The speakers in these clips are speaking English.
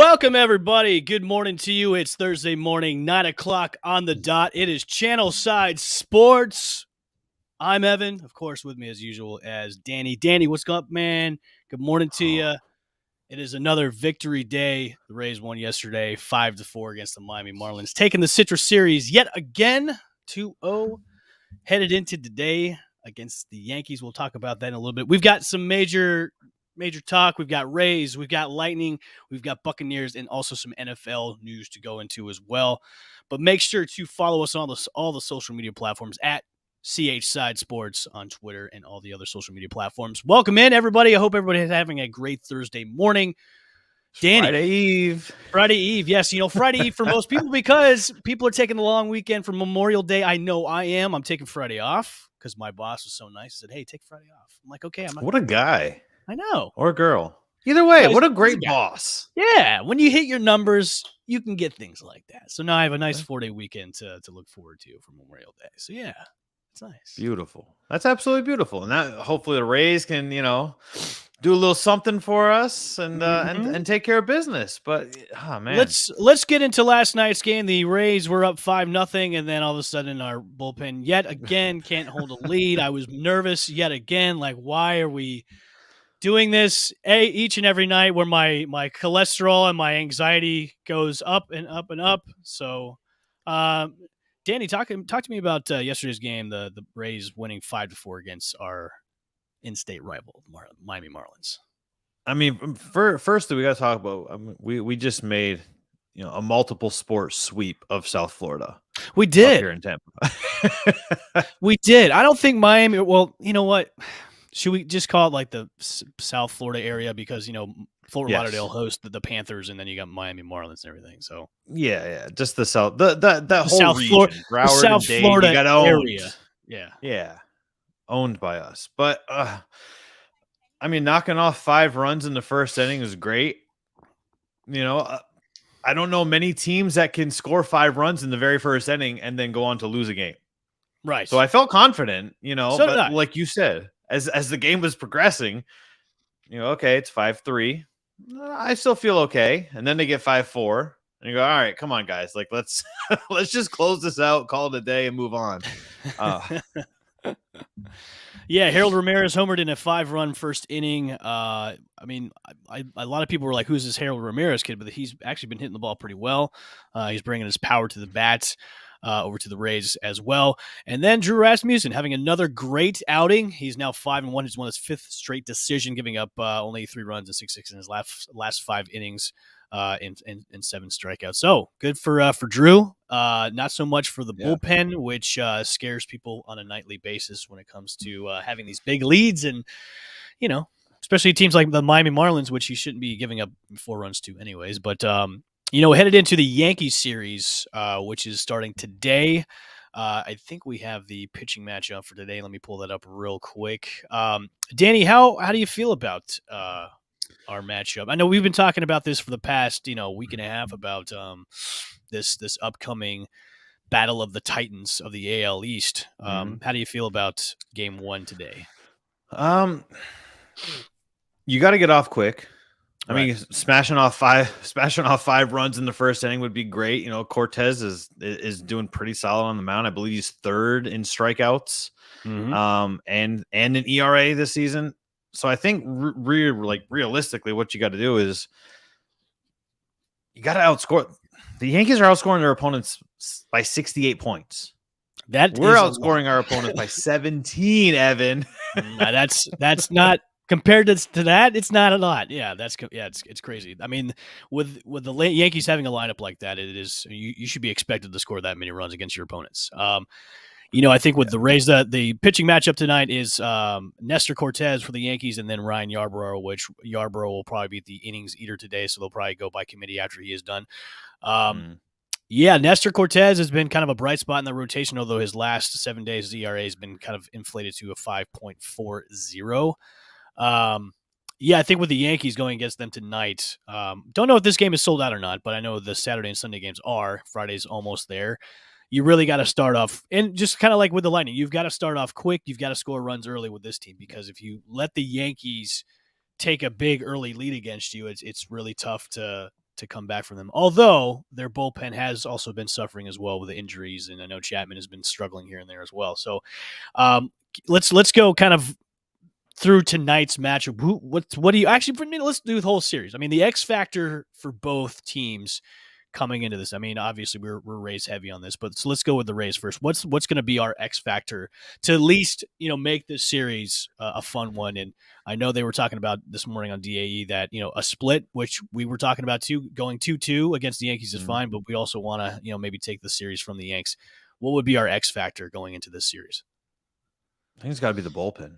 Welcome, everybody. Good morning to you. It's Thursday morning, 9 o'clock on the dot. It is Channelside Sports. I'm Evan, of course, with me as usual as Danny. Danny, what's up, man? Good morning to you. It is another victory day. The Rays won yesterday, 5-4 against the Miami Marlins. Taking the Citrus Series yet again, 2-0. Headed into today against the Yankees. We'll talk about that in a little bit. We've got some major talk. We've got Rays, we've got Lightning, we've got Buccaneers, and also some NFL news to go into as well. But make sure to follow us on all the social media platforms at CHside Sports on Twitter and all the other social media platforms. Welcome in, everybody. I hope everybody is having a great Thursday morning. Danny. Friday Eve. Yes, Friday Eve for most people because people are taking the long weekend for Memorial Day. I know I am. I'm taking Friday off because my boss was so nice. He said, hey, take Friday off. I'm like, okay. What a guy. I know. Or girl. Either way, what a great boss. Yeah, when you hit your numbers, you can get things like that. So now I have a nice 4-day weekend to look forward to for Memorial Day. So yeah, it's nice. Beautiful. That's absolutely beautiful. And that hopefully the Rays can, do a little something for us and take care of business. But man. Let's get into last night's game. The Rays were up 5-0, and then all of a sudden our bullpen yet again can't hold a lead. I was nervous yet again. Like, why are we doing this each and every night where my cholesterol and my anxiety goes up and up and up? So, Danny, talk to me about yesterday's game, the Rays winning 5-4 against our in-state rival, Miami Marlins. I mean, firstly, we got to talk about. We just made a multiple sport sweep of South Florida. We did here in Tampa. We did. I don't think Miami. Well, you know what? Should we just call it like the South Florida area because, Fort Lauderdale hosts the Panthers and then you got Miami Marlins and everything. So yeah, just the South, that whole South region, Broward, South and Dade, Florida got owned. area. Yeah, owned by us. But I mean, knocking off 5 runs in the first inning is great. I don't know many teams that can score 5 runs in the very first inning and then go on to lose a game. Right. So I felt confident, So but like you said, as the game was progressing, okay, it's 5-3. I still feel okay. And then they get 5-4. And you go, all right, come on, guys. Like, let's just close this out, call it a day, and move on. Yeah, Harold Ramirez homered in a 5-run first inning. I mean, a lot of people were like, who's this Harold Ramirez kid? But he's actually been hitting the ball pretty well. He's bringing his power to the bats. Over to the Rays as well. And then Drew Rasmussen having another great outing. He's now 5-1. He's won his 5th straight decision, giving up only 3 runs and 6 in his last 5 innings and 7 strikeouts. So good for Drew. Not so much for the bullpen, which scares people on a nightly basis when it comes to having these big leads and, especially teams like the Miami Marlins, which you shouldn't be giving up 4 runs to anyways. But, headed into the Yankees series, which is starting today. I think we have the pitching matchup for today. Let me pull that up real quick. Danny, how do you feel about our matchup? I know we've been talking about this for the past, week and a half about this upcoming battle of the Titans of the AL East. How do you feel about game 1 today? You got to get off quick. I mean, smashing off five runs in the first inning would be great. Cortez is doing pretty solid on the mound. I believe he's 3rd in strikeouts, and an ERA this season. So I think realistically, what you got to do is you got to outscore. The Yankees are outscoring their opponents by 68 points. We're outscoring our opponents by 17, Evan. That's not. Compared to that, it's not a lot. Yeah, it's crazy. I mean, with the Yankees having a lineup like that, it is you should be expected to score that many runs against your opponents. I think with the Rays, the pitching matchup tonight is Nestor Cortez for the Yankees, and then Ryan Yarbrough, which Yarbrough will probably be the innings eater today, so they'll probably go by committee after he is done. Yeah, Nestor Cortez has been kind of a bright spot in the rotation, although his last 7 days his ERA has been kind of inflated to a 5.40. I think with the Yankees going against them tonight, don't know if this game is sold out or not, but I know the Saturday and Sunday games are. Friday's almost there. You really got to start off, and just kind of like with the Lightning, you've got to start off quick. You've got to score runs early with this team because if you let the Yankees take a big early lead against you, it's really tough to to come back from them. Although their bullpen has also been suffering as well with the injuries, and I know Chapman has been struggling here and there as well. So let's go kind of through tonight's matchup. What do you actually? Let's do the whole series. I mean, the X factor for both teams coming into this. I mean, obviously we're Rays heavy on this, but so let's go with the Rays first. What's going to be our X factor to at least make this series a fun one? And I know they were talking about this morning on DAE that a split, which we were talking about too, going 2-2 against the Yankees is fine, but we also want to maybe take the series from the Yanks. What would be our X factor going into this series? I think it's got to be the bullpen.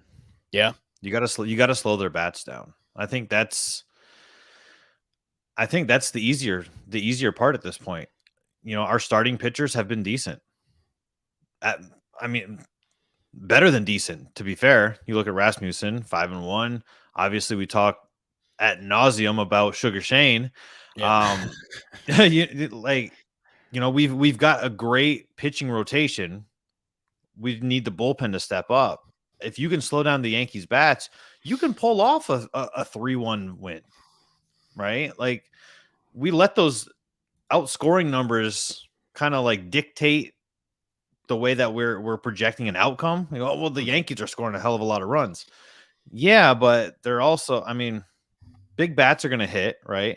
Yeah, you got to slow their bats down. I think that's the easier part at this point. Our starting pitchers have been decent. I mean, better than decent, to be fair. You look at Rasmussen, 5-1. Obviously, we talk ad nauseum about Sugar Shane. Yeah. We've got a great pitching rotation. We need the bullpen to step up. If you can slow down the Yankees bats, you can pull off a 3-1 win, right? Like, we let those outscoring numbers kind of like dictate the way that we're projecting an outcome. Well, the Yankees are scoring a hell of a lot of runs. Yeah, but they're also, big bats are going to hit, right?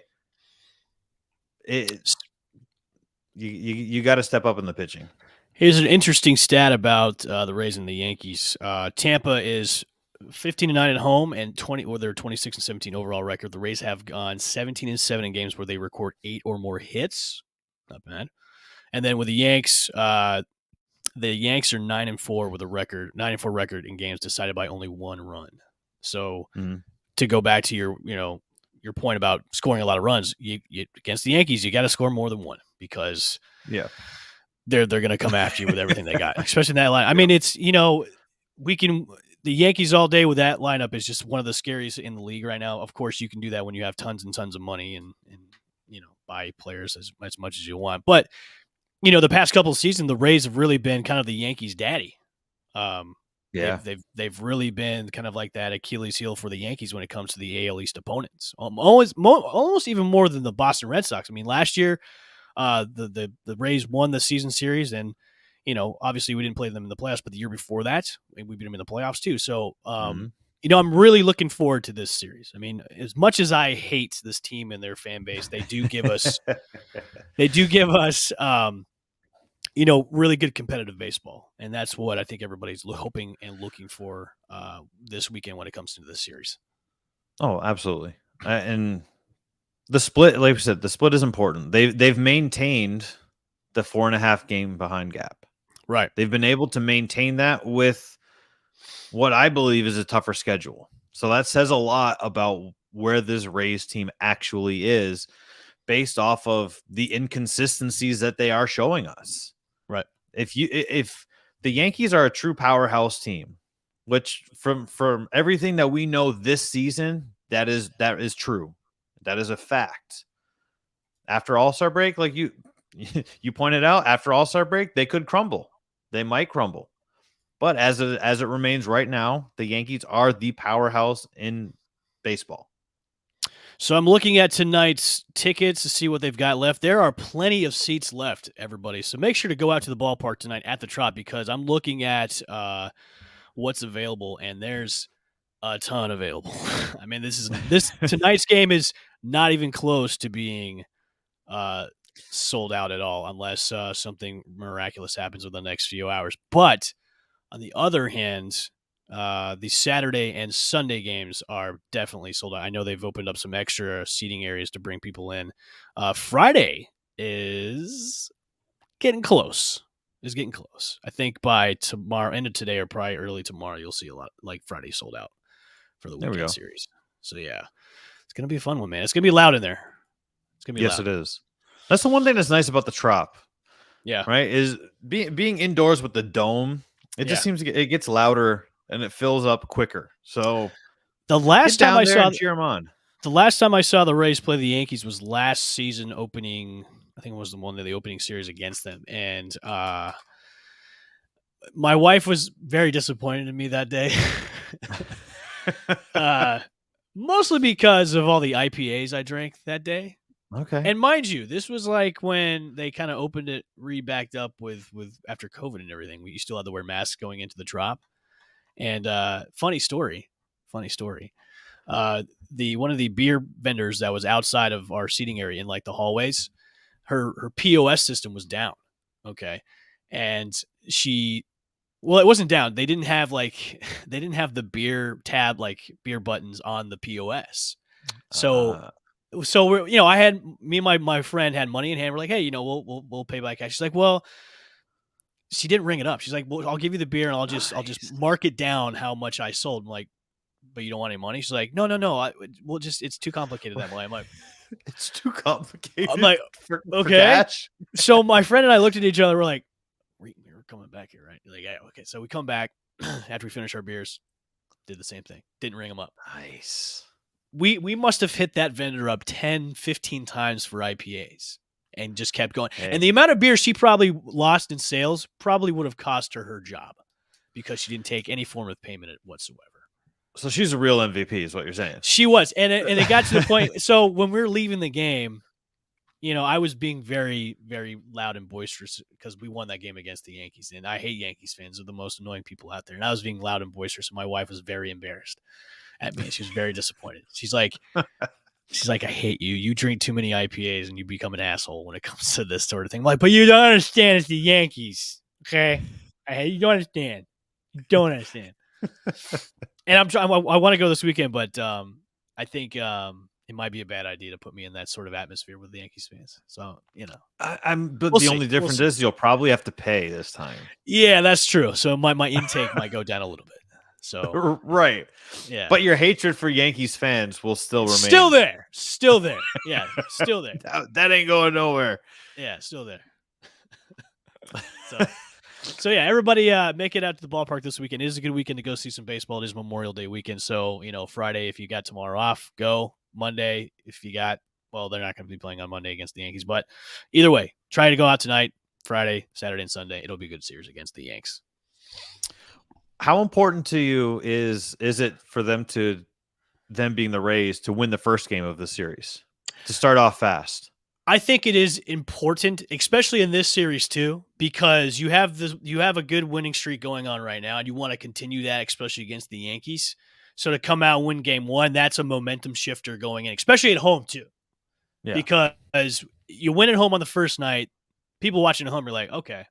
You got to step up in the pitching. Here's an interesting stat about the Rays and the Yankees. Tampa is 15-9 at home and 26-17 overall record. The Rays have gone 17-7 in games where they record 8 or more hits. Not bad. And then with the Yanks are 9-4 with a 9-4 record in games decided by only 1 run. So to go back to your point about scoring a lot of runs, you against the Yankees, you got to score more than 1 because they're going to come after you with everything they got, especially in that line. I mean, it's the Yankees all day with that lineup is just one of the scariest in the league right now. Of course, you can do that when you have tons and tons of money and buy players as much as you want. But the past couple of seasons, the Rays have really been kind of the Yankees' daddy. They've really been kind of like that Achilles heel for the Yankees when it comes to the AL East opponents. Almost even more than the Boston Red Sox. I mean, last year, the Rays won the season series, and obviously we didn't play them in the playoffs, but the year before that, we beat them in the playoffs too. So, I'm really looking forward to this series. I mean, as much as I hate this team and their fan base, they do give us, really good competitive baseball. And that's what I think everybody's hoping and looking for this weekend when it comes to this series. Oh, absolutely. And the split, like we said, the split is important. They've maintained the 4.5 game behind gap. Right. They've been able to maintain that with what I believe is a tougher schedule. So that says a lot about where this Rays team actually is based off of the inconsistencies that they are showing us. Right. If the Yankees are a true powerhouse team, which from everything that we know this season, that is true. That is a fact. After All-Star break, like you pointed out, after All-Star break, they could crumble. They might crumble. But as it remains right now, the Yankees are the powerhouse in baseball. So I'm looking at tonight's tickets to see what they've got left. There are plenty of seats left, everybody. So make sure to go out to the ballpark tonight at the Trop because I'm looking at what's available, and there's a ton available. I mean, this tonight's game is not even close to being sold out at all, unless something miraculous happens in the next few hours. But on the other hand, the Saturday and Sunday games are definitely sold out. I know they've opened up some extra seating areas to bring people in. Friday is getting close. I think by tomorrow, end of today or probably early tomorrow, you'll see a lot like Friday sold out for the weekend series. So yeah, it's going to be a fun one, man. It's going to be loud in there. It's going to be loud. Yes, it is. That's the one thing that's nice about the Trop. Yeah. Right. Is being indoors with the dome. It just seems it gets louder and it fills up quicker. So the last time I saw cheer them on. The last time I saw the Rays play the Yankees was last season opening. I think it was the one of the opening series against them. And my wife was very disappointed in me that day. Mostly because of all the IPAs I drank that day. Okay. And mind you, this was like when they kind of opened it, backed up with after COVID and everything. You still had to wear masks going into the drop. And funny story. The one of the beer vendors that was outside of our seating area in like the hallways, her POS system was down. Okay. And it wasn't down. They didn't have the beer tab, like beer buttons on the POS. So Uh, I had me and my friend had money in hand. We're like, hey, we'll pay by cash. She's like, well, she didn't ring it up. She's like, well, I'll give you the beer and I'll just nice. mark it down how much I sold. I'm like, but you don't want any money? She's like, no. It's too complicated that way. It's too I'm complicated like, for okay. cash. So my friend and I looked at each other. We're like, we're coming back here, right? Like, yeah, okay. So we come back after we finish our beers, did the same thing. Didn't ring them up. Nice. We must have hit that vendor up 10, 15 times for IPAs and just kept going. Hey. And the amount of beer she probably lost in sales probably would have cost her job because she didn't take any form of payment whatsoever. So she's a real MVP is what you're saying. She was. And it got to the point. So when we were leaving the game, I was being very, very loud and boisterous because we won that game against the Yankees. And I hate Yankees fans. They're the most annoying people out there. And I was being loud and boisterous. And my wife was very embarrassed at me. She was very disappointed. She's like, I hate you. You drink too many IPAs and you become an asshole when it comes to this sort of thing. I'm like, but you don't understand. It's the Yankees. Okay. You don't understand. You don't understand. And I want to go this weekend, but I think it might be a bad idea to put me in that sort of atmosphere with the Yankees fans. So, But the only difference is you'll probably have to pay this time. Yeah, that's true. So my intake might go down a little bit. So right. Yeah. But your hatred for Yankees fans will still remain. Still there. Yeah, still there. That ain't going nowhere. Yeah, still there. So yeah, everybody make it out to the ballpark this weekend. It is a good weekend to go see some baseball. It is Memorial Day weekend. So, Friday, if you got tomorrow off, go. Monday, if you got, well, they're not going to be playing on Monday against the Yankees. But either way, try to go out tonight, Friday, Saturday, and Sunday. It'll be a good series against the Yanks. How important to you is it for them being the Rays to win the first game of the series, to start off fast? I think it is important, especially in this series too, because you have a good winning streak going on right now, and you want to continue that, especially against the Yankees. So to come out and win game one, that's a momentum shifter going in, especially at home too. Yeah. Because you win at home on the first night, people watching at home are like, okay,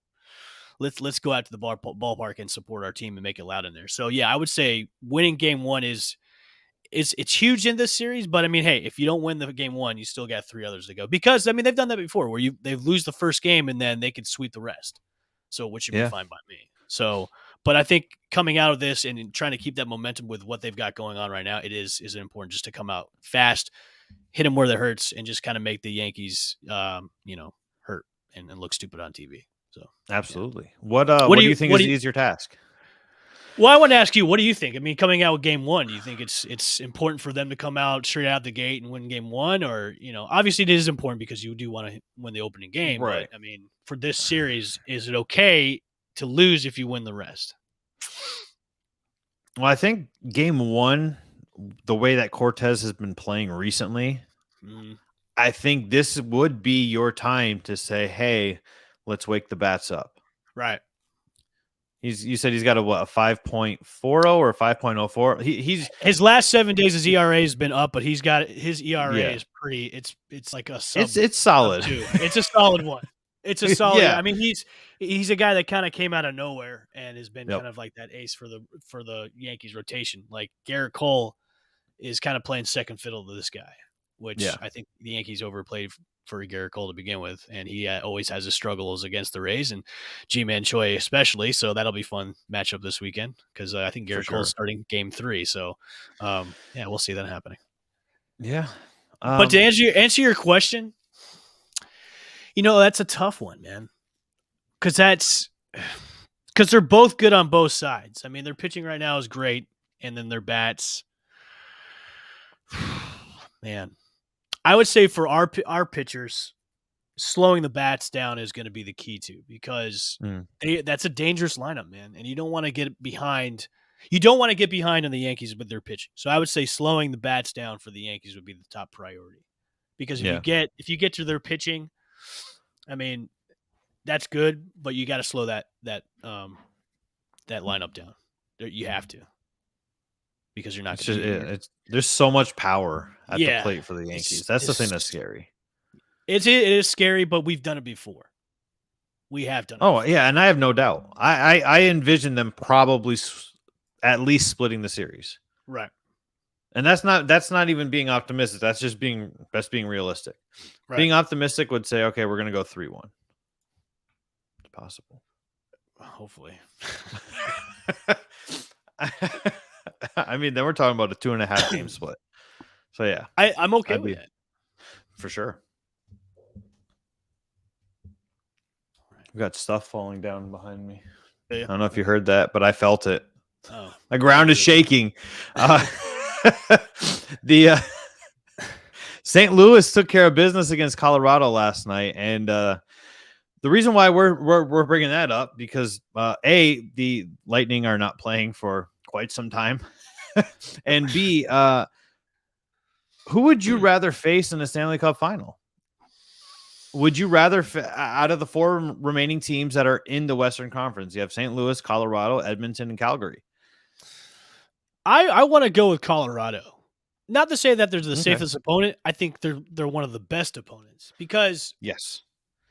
let's go out to the ballpark and support our team and make it loud in there. So yeah, I would say winning game one it's huge in this series, but I mean, hey, if you don't win the game one, you still got 3 others to go, because I mean, they've done that before where they lose the first game and then they could sweep the rest. So, which should be fine by me. So, but I think coming out of this and trying to keep that momentum with what they've got going on right now, it is important just to come out fast, hit them where that hurts, and just kind of make the Yankees, hurt and look stupid on TV. So, absolutely. Yeah. What do you think is the easier task? Well, I want to ask you, what do you think? I mean, coming out with game one, do you think it's important for them to come out straight out the gate and win game one? Or, obviously it is important because you do want to win the opening game. Right. But, I mean, for this series, is it okay to lose if you win the rest? Well, I think game one, the way that Cortez has been playing recently, I think this would be your time to say, hey, let's wake the bats up. Right. You said he's got a 5.40 or a 5.04. He's his last 7 days his ERA has been up, but he's got his ERA is pretty. It's like a sub. It's solid. It's a solid one. It's a solid. I mean, he's a guy that kind of came out of nowhere and has been kind of like that ace for the Yankees rotation. Like Garrett Cole is kind of playing second fiddle to this guy, which I think the Yankees overplayed for Garrett Cole to begin with, and he always has his struggles against the Rays and G-Man Choi especially, so that'll be fun matchup this weekend because I think Garrett Cole's starting game 3, so we'll see that happening. But to answer your question, that's a tough one, man, because they're both good on both sides. I mean, their pitching right now is great, and then their bats, man, I would say for our pitchers, slowing the bats down is going to be the key too, because that's a dangerous lineup, man, and you don't want to get behind. You don't want to get behind on the Yankees with their pitching. So I would say slowing the bats down for the Yankees would be the top priority because Yeah. if you get to their pitching, I mean, that's good, but you got to slow that lineup down. You have to, because you're not It's going just to be. there's so much power at the Yeah, plate for the Yankees. That's the thing that's it's scary. it is scary, but we've done it before. We have done it. Oh before. yeah, and I have no doubt. I envision them probably at least splitting the series. Right. And that's not even being optimistic. That's just being realistic. Right. Being optimistic would say, okay, we're going to go 3-1. It's possible. Hopefully. I mean, then we're talking about a 2.5 game split. So yeah, I'm okay with that. For sure. We got stuff falling down behind me. Yeah. I don't know if you heard that, but I felt it. Oh, my ground is shaking. The St. Louis took care of business against Colorado last night, and the reason why we're bringing that up because the Lightning are not playing for quite some time, and B, who would you rather face in the Stanley Cup final? Would you rather, out of the 4 remaining teams that are in the Western Conference, you have St. Louis, Colorado, Edmonton, and Calgary? I want to go with Colorado. Not to say that they're the safest opponent. I think they're one of the best opponents because yes,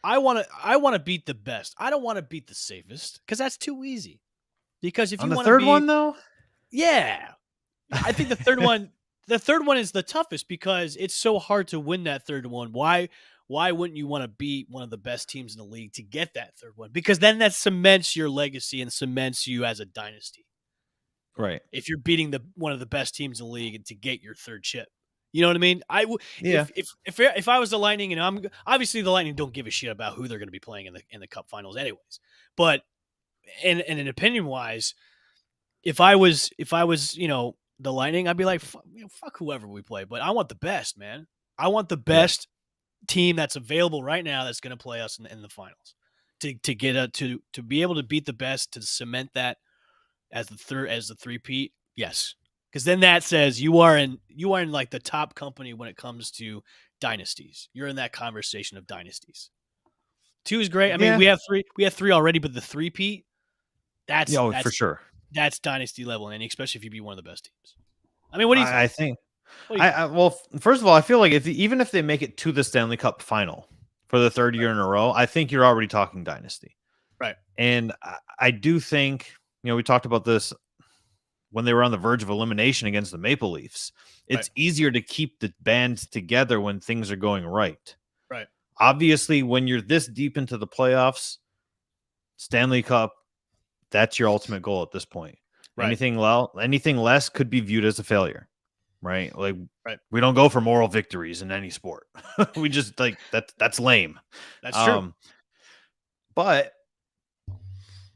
I want to beat the best. I don't want to beat the safest because that's too easy. Because if on you the want third one though, yeah, I think the third one is the toughest because it's so hard to win that third one. Why wouldn't you want to beat one of the best teams in the league to get that third one? Because then that cements your legacy and cements you as a dynasty. Right. If you're beating one of the best teams in the league and to get your third chip. You know what I mean? If I was the Lightning, and I'm obviously the Lightning don't give a shit about who they're going to be playing in the Cup Finals anyways. But and an opinion wise, if I was the Lightning, I'd be like fuck whoever we play, but I want the best, man. I want the best team that's available right now that's going to play us in the finals to get to be able to beat the best, to cement that as the three-peat. Yes. Because then that says you are in like the top company when it comes to dynasties. You're in that conversation of dynasties. 2 is great. I mean, we have 3 already, but the three-peat, that's for sure. That's dynasty level, and especially if you be one of the best teams. I mean, what do you think? I think well, first of all, I feel like even if they make it to the Stanley Cup final for the third year in a row, I think you're already talking dynasty. Right. And I do think, we talked about this when they were on the verge of elimination against the Maple Leafs. It's easier to keep the band together when things are going right. Right. Obviously, when you're this deep into the playoffs, Stanley Cup, that's your ultimate goal at this point. Right. Anything less could be viewed as a failure. Right. Like, we don't go for moral victories in any sport. We just that's lame. That's true. But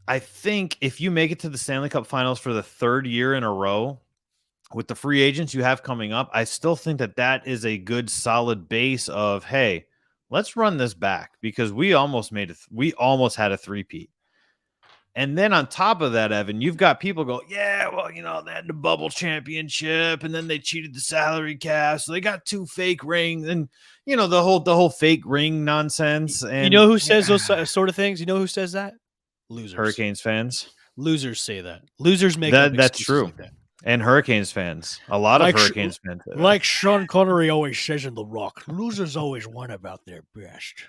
I think if you make it to the Stanley Cup Finals for the third year in a row with the free agents you have coming up, I still think that is a good solid base of, hey, let's run this back because we almost had a three-peat. And then on top of that, Evan, you've got people go, yeah, well, they had the bubble championship and then they cheated the salary cap. So they got 2 fake rings and, the whole fake ring nonsense. And who says those sort of things? You know who says that? Losers. Hurricanes fans. Losers say that. Losers make that's true. like that. And Hurricanes fans. A lot of Hurricanes fans. Like Sean Connery always says in The Rock, losers always won about their best.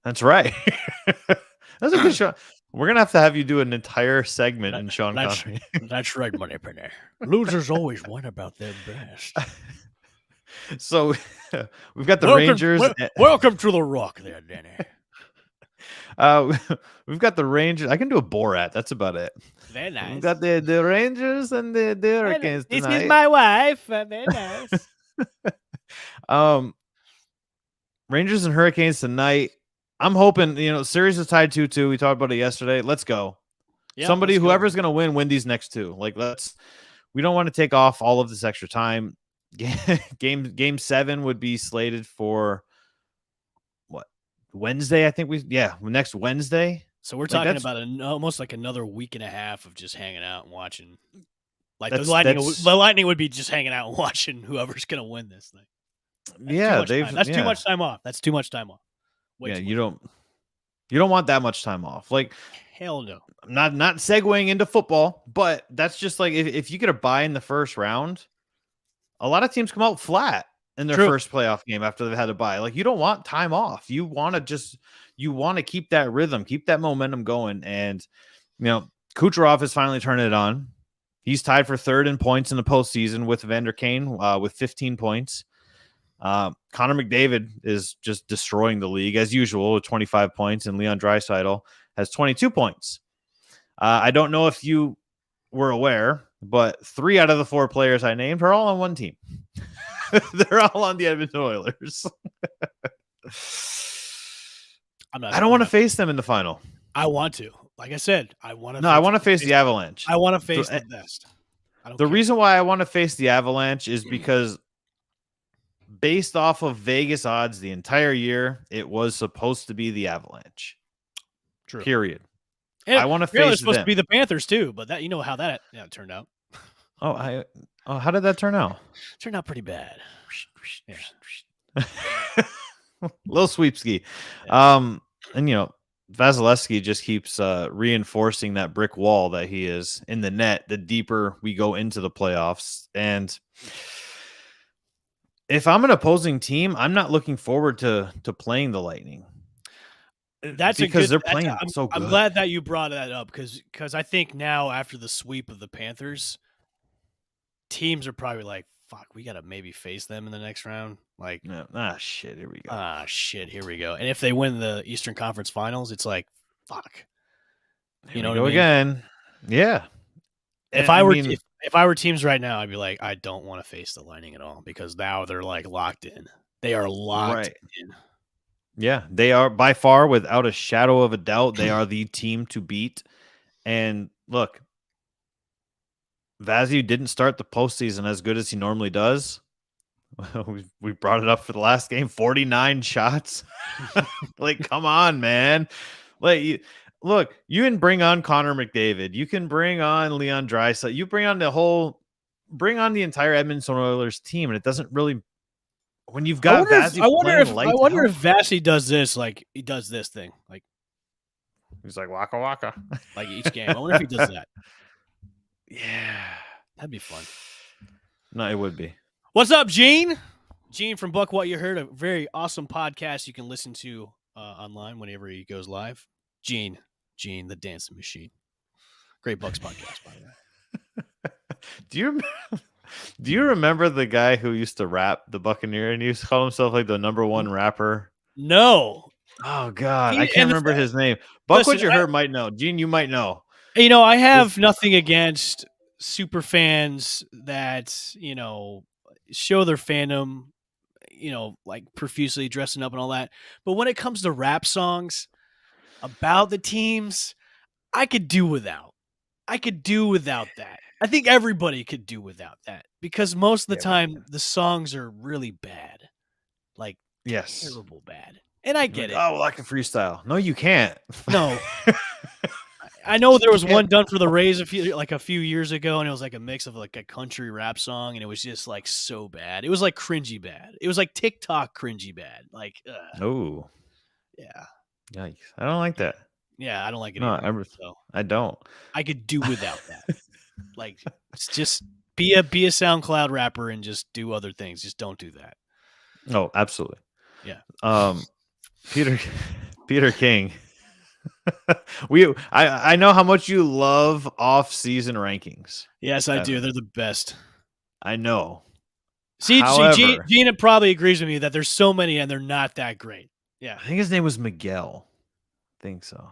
That's right. That's a good show. We're going to have you do an entire segment in Sean Connery. That's right, Moneypenny. Losers always win about their best. So we've got the Rangers. Welcome to The Rock there, Danny. We've got the Rangers. I can do a Borat. That's about it. Very nice. We've got the Rangers and the Hurricanes tonight. This is my wife. Very nice. Rangers and Hurricanes tonight. I'm hoping, series is tied 2-2. We talked about it yesterday. Let's go. Yeah, whoever's going to win these next 2. We don't want to take off all of this extra time. Game 7 would be slated for Wednesday, I think next Wednesday. So we're talking about almost like another week and a half of just hanging out and watching. Like the Lightning would be just hanging out and watching whoever's going to win this thing. Yeah, That's too much time off. That's too much time off. You don't want that much time off. Like, hell no. I'm not segueing into football, but that's just like if you get a bye in the first round, a lot of teams come out flat in their first playoff game after they've had a bye. Like, you don't want time off. You want to keep that rhythm, keep that momentum going. And, Kucherov is finally turning it on. He's tied for third in points in the postseason with Vander Kane with 15 points. Connor McDavid is just destroying the league as usual with 25 points, and Leon Draisaitl has 22 points. I don't know if you were aware, but 3 out of the 4 players I named are all on one team. They're all on the Edmonton Oilers. I don't want to face them in the final. I want to. Like I said, I want to. No, I want to face the Avalanche. I want to face the best. The reason why I want to face the Avalanche is because based off of Vegas odds the entire year, it was supposed to be the Avalanche. True. Period. And I want to face them. It was supposed to be the Panthers too, but that how that turned out. How did that turn out? Turned out pretty bad. Little sweepski. Yeah. And Vasilevsky just keeps reinforcing that brick wall that he is in the net the deeper we go into the playoffs. And if I'm an opposing team, I'm not looking forward to playing the Lightning. They're playing so good. I'm glad that you brought that up because I think now after the sweep of the Panthers, teams are probably like, fuck, we got to maybe face them in the next round. Like, shit, here we go. And if they win the Eastern Conference Finals, it's like, fuck. You know what I mean? Again. Yeah. If I were teams right now, I'd be like, I don't want to face the Lightning at all because now they're like locked in. They are locked in. Yeah, they are by far, without a shadow of a doubt, they are the team to beat. And look, Vazzy didn't start the postseason as good as he normally does. We brought it up for the last game, 49 shots. Like, come on, man. Like, you can bring on Connor McDavid. You can bring on Leon Draisaitl. You bring on the entire Edmonton Oilers team, and it doesn't really. When you've got Vazzy, I wonder if Vazzy does this, like he does this thing, like he's like waka waka, like each game. I wonder if he does that. Yeah, that'd be fun. No, it would be. What's up, Gene? Gene from Buck What You Heard, a very awesome podcast you can listen to online whenever he goes live. Gene, the dancing machine. Great Bucks podcast, by the way. Do you remember the guy who used to rap the Buccaneer and he used to call himself like the #1 rapper? No. Oh God, I can't remember his name. Buck What You Heard might know. Gene, you might know. I have nothing against super fans that show their fandom, like profusely dressing up and all that. But when it comes to rap songs about the teams, I could do without. That. I think everybody could do without that because most of the time the songs are really bad, like terrible bad. And I get it. Oh, well, I can freestyle. No, you can't. No. I know there was one done for the Rays a few years ago, and it was like a mix of like a country rap song, and it was just like so bad. It was like cringy bad. It was like TikTok cringy bad. Like, oh, yeah. Yikes! I don't like that. Yeah, I don't like it. No, either, I don't. I could do without that. Like, just be a SoundCloud rapper and just do other things. Just don't do that. Oh, absolutely. Yeah. Peter King. I know how much you love off-season rankings. Yes, I do. They're the best. I know. Gina probably agrees with me that there's so many and they're not that great. Yeah. I think his name was Miguel. I think so.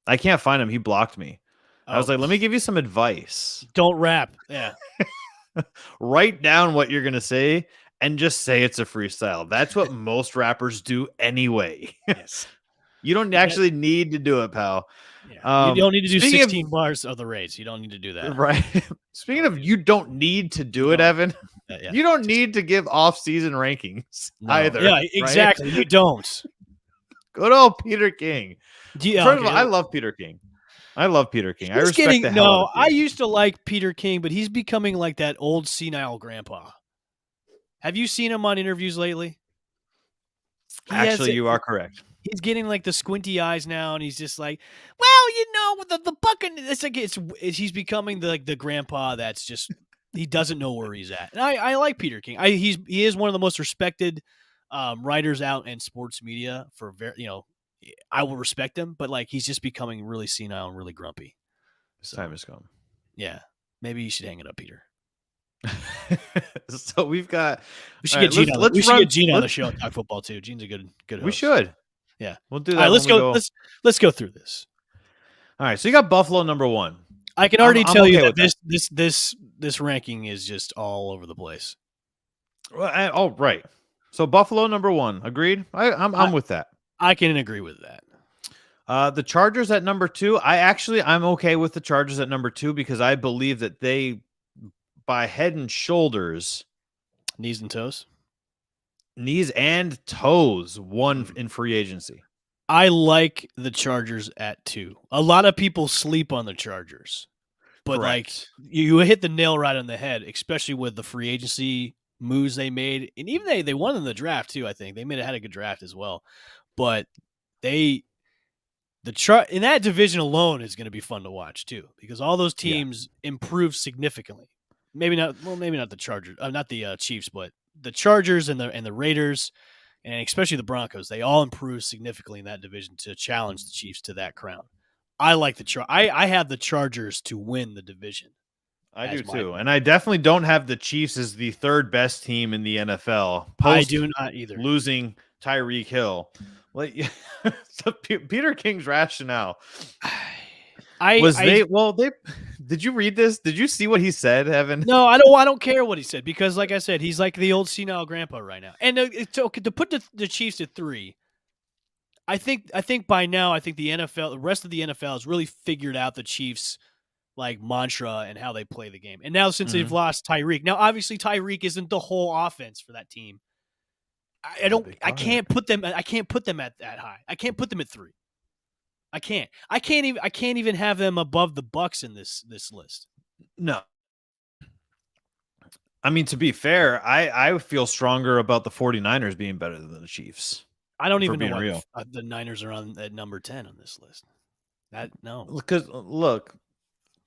I can't find him. He blocked me. I was like, let me give you some advice. Don't rap. Yeah. Write down what you're going to say and just say it's a freestyle. That's what most rappers do anyway. Yes. You don't actually need to do it, pal. Yeah. You don't need to do 16 bars of the Rays. You don't need to do that. Right. Speaking of, you don't need to do it, Evan. Yeah. You don't need to give off-season rankings either. Yeah, exactly. Right? You don't. Good old Peter King. First of all, I love Peter King. I respect the hell out of I used to like Peter King, but he's becoming like that old senile grandpa. Have you seen him on interviews lately? He has Actually, you are correct. He's getting like the squinty eyes now, and he's just like, well, the Buccaneers. It's like he's becoming the grandpa that's just he doesn't know where he's at. And I like Peter King. He is one of the most respected writers out in sports media for I will respect him, but like he's just becoming really senile and really grumpy. His time has come. Yeah, maybe you should hang it up, Peter. So we've got. We should get Gene on. We should get Gene on the show and talk football too. Gene's a good host. We should. Yeah, we'll do that. All right, let's go. Let's go through this. All right, so you got Buffalo number 1. I can already tell you that this ranking is just all over the place. Oh, right. So Buffalo number 1. Agreed. I'm with that. I can agree with that. The Chargers at number 2. I'm okay with the Chargers at number 2 because I believe that they, by head and shoulders, knees and toes, won in free agency. I like the Chargers at 2. A lot of people sleep on the Chargers, but Correct. like you hit the nail right on the head, especially with the free agency moves they made, and even they won in the draft too. I think they had a good draft as well, but in that division alone is going to be fun to watch too because all those teams improved significantly. Maybe not the Chargers, not the Chiefs, but the Chargers and the Raiders. And especially the Broncos, they all improved significantly in that division to challenge the Chiefs to that crown. I like I have the Chargers to win the division. I do too, and I definitely don't have the Chiefs as the 3rd best team in the NFL. I do not either. Losing Tyreek Hill, so Peter King's rationale Did you read this? Did you see what he said, Evan? No, I don't care what he said because, like I said, he's like the old senile grandpa right now. And to put the Chiefs at 3, I think by now, I think the rest of the NFL has really figured out the Chiefs' like mantra and how they play the game. And now since they've lost Tyreek, now obviously Tyreek isn't the whole offense for that team. I can't put them at that high. I can't put them at 3. I can't even have them above the Bucs in this list. No. I mean, to be fair, I feel stronger about the 49ers being better than the Chiefs. I don't even know why the Niners are on at number 10 on this list. Because look,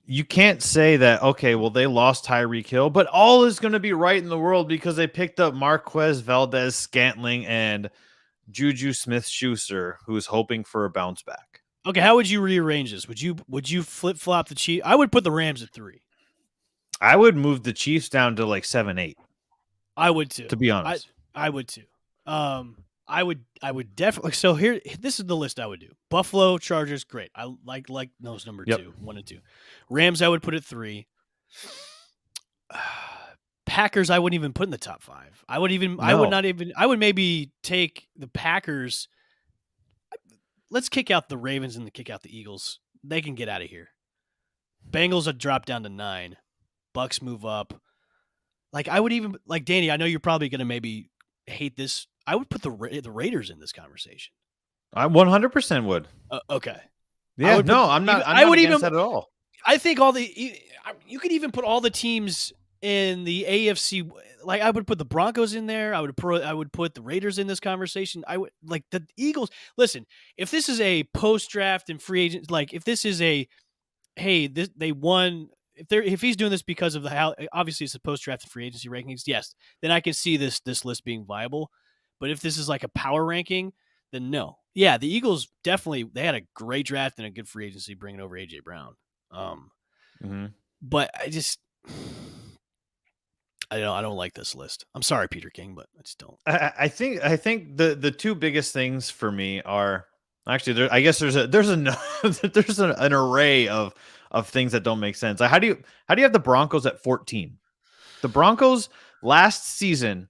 you can't say that, okay, well, they lost Tyreek Hill, but all is going to be right in the world because they picked up Marquez Valdez-Scantling and Juju Smith-Schuster, who's hoping for a bounce back. Okay, how would you rearrange this? Would you flip-flop the Chiefs? I would put the Rams at 3. I would move the Chiefs down to like 7-8. I would too. To be honest. I would too. I would definitely. So this is the list I would do. Buffalo, Chargers, great. I like those number 2, 1 and 2. Rams, I would put at 3. Packers, I wouldn't even put in the top 5. I would maybe take the Packers. Let's kick out the Ravens and kick out the Eagles. They can get out of here. Bengals would drop down to 9. Bucks move up. Like I would even like Danny. I know you're probably going to maybe hate this. I would put the Raiders in this conversation. I 100% would. Okay. Yeah. I'm not against that at all. I think you could even put all the teams in the AFC. Like I would put the Broncos in there. I would put the Raiders in this conversation. I would like the Eagles. Listen, if this is a post draft and free agent, like if this is they won. If he's doing this because of how obviously it's a post draft and free agency rankings, yes, then I can see this list being viable. But if this is like a power ranking, then no. Yeah, the Eagles they had a great draft and a good free agency bringing over AJ Brown. But I don't like this list. I'm sorry, Peter King, but I just don't. I think the 2 biggest things for me are actually I guess there's an array of things that don't make sense. How do you have the Broncos at 14? The Broncos last season,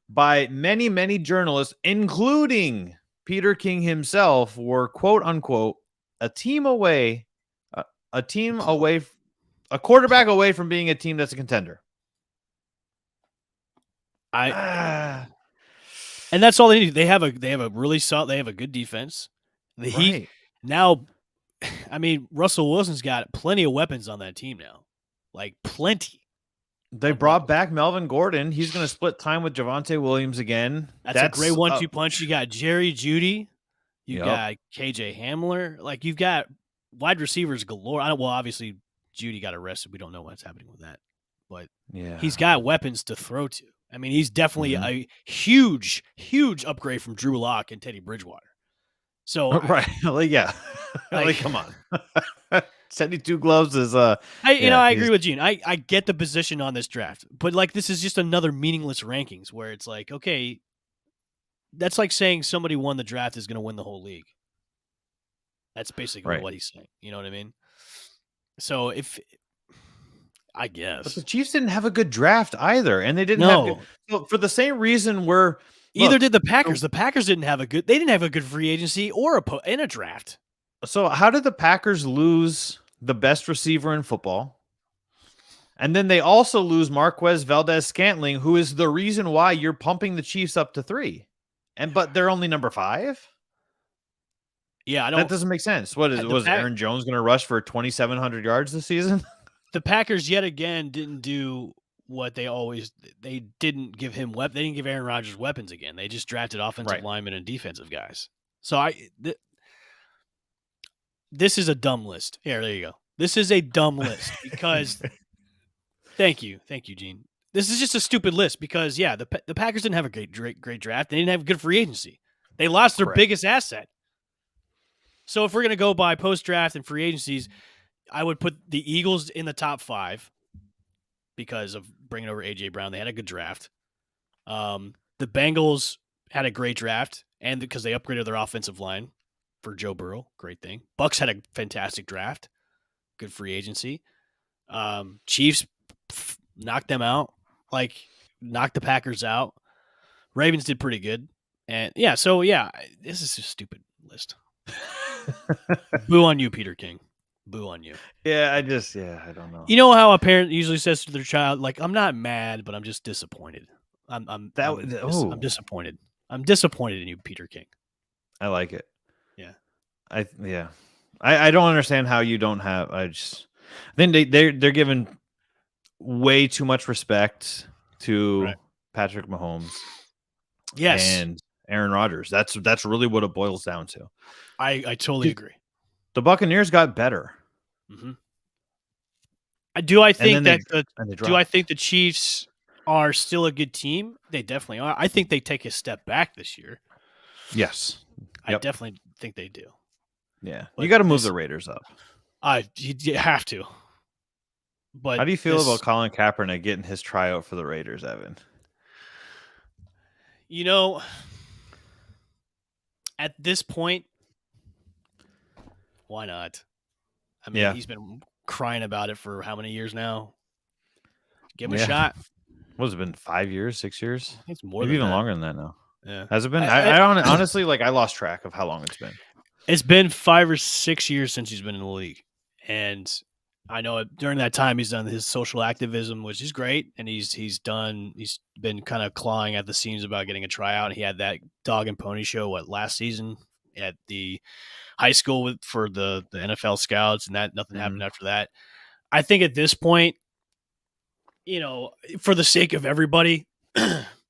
by many journalists, including Peter King himself, were quote unquote a quarterback away from being a team that's a contender. And that's all they need. They have a really solid. They have a good defense. The Heat now. I mean, Russell Wilson's got plenty of weapons on that team now, like plenty. They brought back Melvin Gordon. He's going to split time with Javonte Williams again. That's a great 1-2 punch. You got Jerry Jeudy. You got KJ Hamler. Like, you've got wide receivers galore. Well, obviously, Jeudy got arrested. We don't know what's happening with that. But he's got weapons to throw to. I mean, he's definitely a huge, huge upgrade from Drew Lock and Teddy Bridgewater. So right, like come on, 72 gloves is I agree with Gene. I get the position on this draft, but like this is just another meaningless rankings where it's like, okay, that's like saying somebody won the draft is going to win the whole league. That's basically what he's saying. You know what I mean? So I guess. But the Chiefs didn't have a good draft either, and they didn't have good, so for the same reason either did the Packers. The Packers didn't have a good free agency or in a draft. So how did the Packers lose the best receiver in football? And then they also lose Marquez Valdez-Scantling, who is the reason why you're pumping the Chiefs up to 3. But they're only number 5? Yeah, that doesn't make sense. Was Aaron Jones going to rush for 2,700 yards this season? The Packers yet again didn't do what they didn't give him they didn't give Aaron Rodgers weapons again. They just drafted offensive linemen and defensive guys. So this is a dumb list. Here, there you go. This is a dumb list because thank you, Gene. This is just a stupid list because the Packers didn't have a great draft. They didn't have a good free agency. They lost their biggest asset. So if we're going to go by post-draft and free agencies, I would put the Eagles in the top 5 because of bringing over A.J. Brown. They had a good draft. The Bengals had a great draft, and because they upgraded their offensive line for Joe Burrow, great thing. Bucks had a fantastic draft, good free agency. Chiefs knocked them out, knocked the Packers out. Ravens did pretty good. And this is a stupid list. Boo on you, Peter King. Boo on you. Yeah, I don't know. You know how a parent usually says to their child, like, I'm not mad, but I'm just disappointed. I'm disappointed. I'm disappointed in you, Peter King. I like it. Yeah. I don't understand how you don't have. Then they're given way too much respect to Patrick Mahomes. Yes. And Aaron Rodgers. That's really what it boils down to. I totally agree. The Buccaneers got better. Mm-hmm. Do I think the Chiefs are still a good team? They definitely are. I think they take a step back this year. Yes. I definitely think they do. Yeah. But you got to move the Raiders up. You have to. But how do you feel about Colin Kaepernick getting his tryout for the Raiders, Evan? You know, at this point, why not? I mean, he's been crying about it for how many years now? Give him a shot. What has it been? 5 years, 6 years? It's more maybe than even that. longer than that now. Yeah. Has it been? I honestly, I lost track of how long it's been. It's been 5 or 6 years since he's been in the league. And I know during that time he's done his social activism, which is great. And he's been kind of clawing at the seams about getting a tryout. He had that dog and pony show, last season at the high school for the NFL scouts, and that nothing happened after that. I think at this point, for the sake of everybody,